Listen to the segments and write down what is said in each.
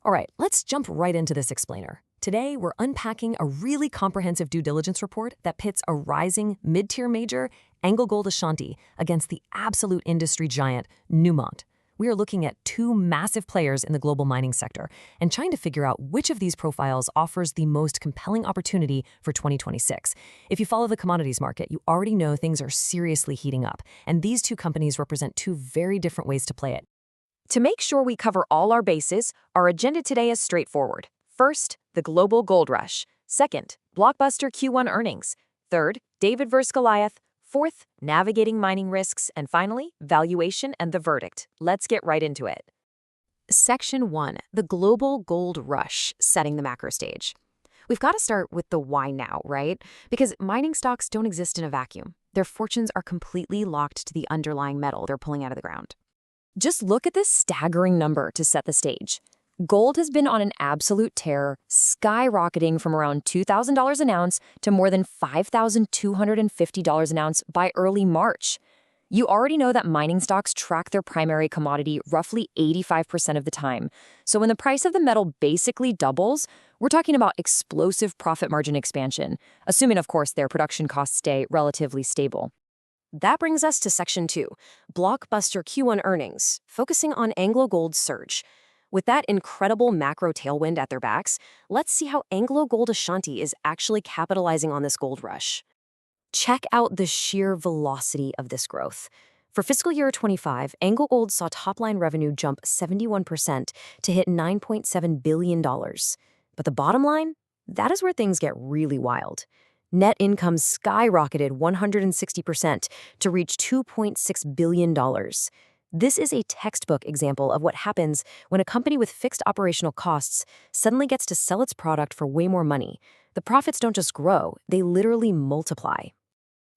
All right, let's jump right into this explainer. Today, we're unpacking a really comprehensive due diligence report that pits a rising mid-tier major, AngloGold Ashanti, against the absolute industry giant, Newmont. We are looking at two massive players in the global mining sector and trying to figure out which of these profiles offers the most compelling opportunity for 2026. If you follow the commodities market, you already know things are seriously heating up, and these two companies represent two very different ways to play it. To make sure we cover all our bases, our agenda today is straightforward. First, the global gold rush. Second, blockbuster Q1 earnings. Third, David vs. Goliath. Fourth, navigating mining risks. And finally, valuation and the verdict. Let's get right into it. Section 1, the global gold rush, setting the macro stage. We've got to start with the why now, right? Because mining stocks don't exist in a vacuum. Their fortunes are completely locked to the underlying metal they're pulling out of the ground. Just look at this staggering number to set the stage. Gold has been on an absolute tear, skyrocketing from around $2,000 an ounce to more than $5,250 an ounce by early March. You already know that mining stocks track their primary commodity roughly 85% of the time. So when the price of the metal basically doubles, we're talking about explosive profit margin expansion, assuming, of course, their production costs stay relatively stable. That brings us to Section 2, blockbuster Q1 earnings, focusing on AngloGold's surge. With that incredible macro tailwind at their backs, let's see how AngloGold Ashanti is actually capitalizing on this gold rush. Check out the sheer velocity of this growth. For fiscal year 25, AngloGold saw top-line revenue jump 71% to hit $9.7 billion. But the bottom line? That is where things get really wild. Net income skyrocketed 160% to reach $2.6 billion. This is a textbook example of what happens when a company with fixed operational costs suddenly gets to sell its product for way more money. The profits don't just grow, they literally multiply.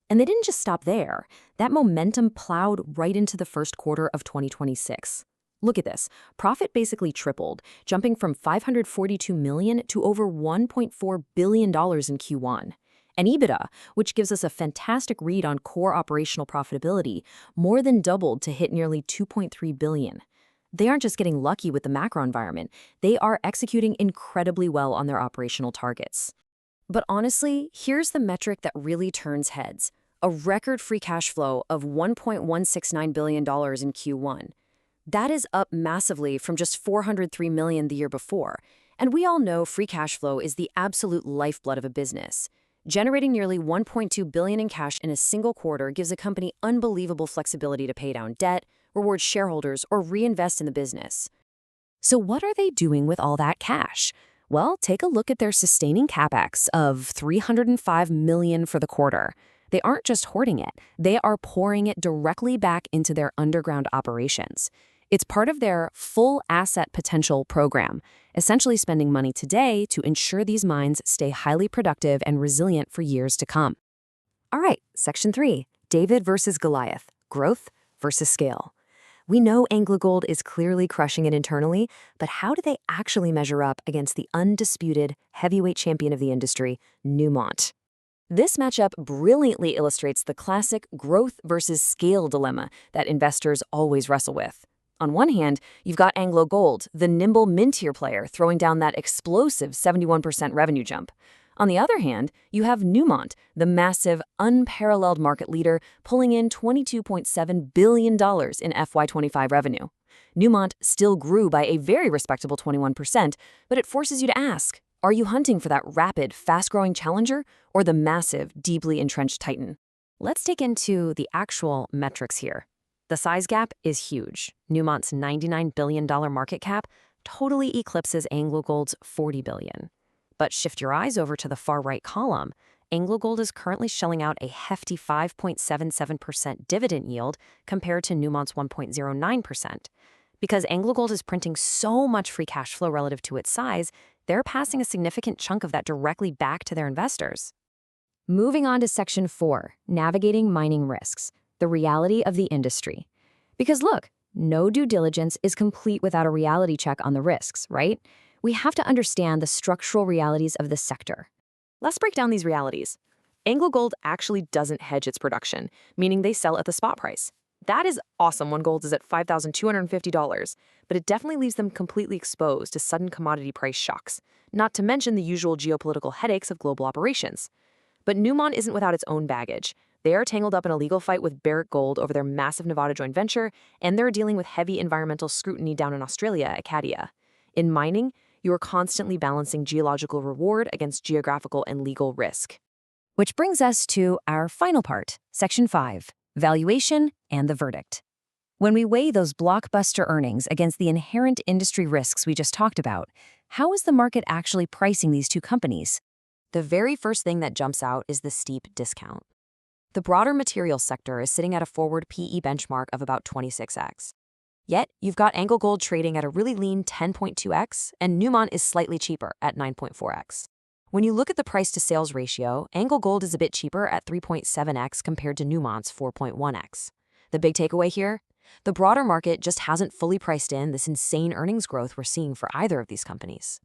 And they didn't just stop there. That momentum plowed right into the first quarter of 2026. Look at this. Profit basically tripled, jumping from $542 million to over $1.4 billion in Q1. And EBITDA, which gives us a fantastic read on core operational profitability, more than doubled to hit nearly $2.3 billion. They aren't just getting lucky with the macro environment, they are executing incredibly well on their operational targets. But honestly, here's the metric that really turns heads. A record free cash flow of $1.169 billion in Q1. That is up massively from just $403 million the year before. And we all know free cash flow is the absolute lifeblood of a business. Generating nearly $1.2 billion in cash in a single quarter gives a company unbelievable flexibility to pay down debt, reward shareholders, or reinvest in the business. So what are they doing with all that cash? Well, take a look at their sustaining capex of $305 million for the quarter. They aren't just hoarding it, they are pouring it directly back into their underground operations. It's part of their full asset potential program, essentially spending money today to ensure these mines stay highly productive and resilient for years to come. All right, Section 3, David versus Goliath, growth versus scale. We know AngloGold is clearly crushing it internally, but how do they actually measure up against the undisputed heavyweight champion of the industry, Newmont? This matchup brilliantly illustrates the classic growth versus scale dilemma that investors always wrestle with. On one hand, you've got AngloGold, the nimble mid-tier player, throwing down that explosive 71% revenue jump. On the other hand, you have Newmont, the massive, unparalleled market leader, pulling in $22.7 billion in FY25 revenue. Newmont still grew by a very respectable 21%, but it forces you to ask, are you hunting for that rapid, fast-growing challenger or the massive, deeply entrenched titan? Let's dig into the actual metrics here. The size gap is huge. Newmont's $99 billion market cap totally eclipses AngloGold's $40 billion. But shift your eyes over to the far right column. AngloGold is currently shelling out a hefty 5.77% dividend yield compared to Newmont's 1.09%. Because AngloGold is printing so much free cash flow relative to its size, they're passing a significant chunk of that directly back to their investors. Moving on to Section 4, navigating mining risks. The reality of the industry. Because look, no due diligence is complete without a reality check on the risks, right? We have to understand the structural realities of the sector. Let's break down these realities. AngloGold actually doesn't hedge its production, meaning they sell at the spot price. That is awesome when gold is at $5,250, but it definitely leaves them completely exposed to sudden commodity price shocks, not to mention the usual geopolitical headaches of global operations. But Newmont isn't without its own baggage. They are tangled up in a legal fight with Barrick Gold over their massive Nevada joint venture, and they're dealing with heavy environmental scrutiny down in Australia at Cadia. In mining, you are constantly balancing geological reward against geographical and legal risk. Which brings us to our final part, Section 5, Valuation and the Verdict. When we weigh those blockbuster earnings against the inherent industry risks we just talked about, how is the market actually pricing these two companies? The very first thing that jumps out is the steep discount. The broader materials sector is sitting at a forward PE benchmark of about 26x. Yet, you've got AngloGold trading at a really lean 10.2x, and Newmont is slightly cheaper at 9.4x. When you look at the price-to-sales ratio, AngloGold is a bit cheaper at 3.7x compared to Newmont's 4.1x. The big takeaway here? The broader market just hasn't fully priced in this insane earnings growth we're seeing for either of these companies.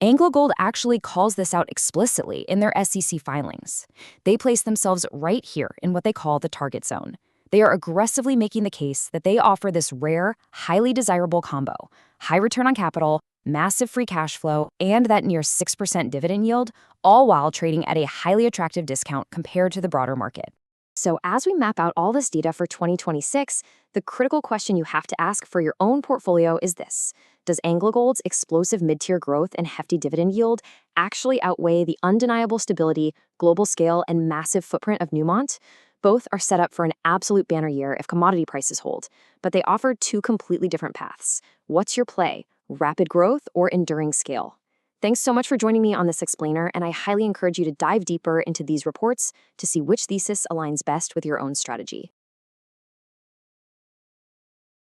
AngloGold actually calls this out explicitly in their SEC filings. They place themselves right here in what they call the target zone. They are aggressively making the case that they offer this rare, highly desirable combo: high return on capital, massive free cash flow, and that near 6% dividend yield, all while trading at a highly attractive discount compared to the broader market. So as we map out all this data for 2026, the critical question you have to ask for your own portfolio is this: does AngloGold's explosive mid-tier growth and hefty dividend yield actually outweigh the undeniable stability, global scale, and massive footprint of Newmont? Both are set up for an absolute banner year if commodity prices hold, but they offer two completely different paths. What's your play? Rapid growth or enduring scale? Thanks so much for joining me on this explainer, and I highly encourage you to dive deeper into these reports to see which thesis aligns best with your own strategy.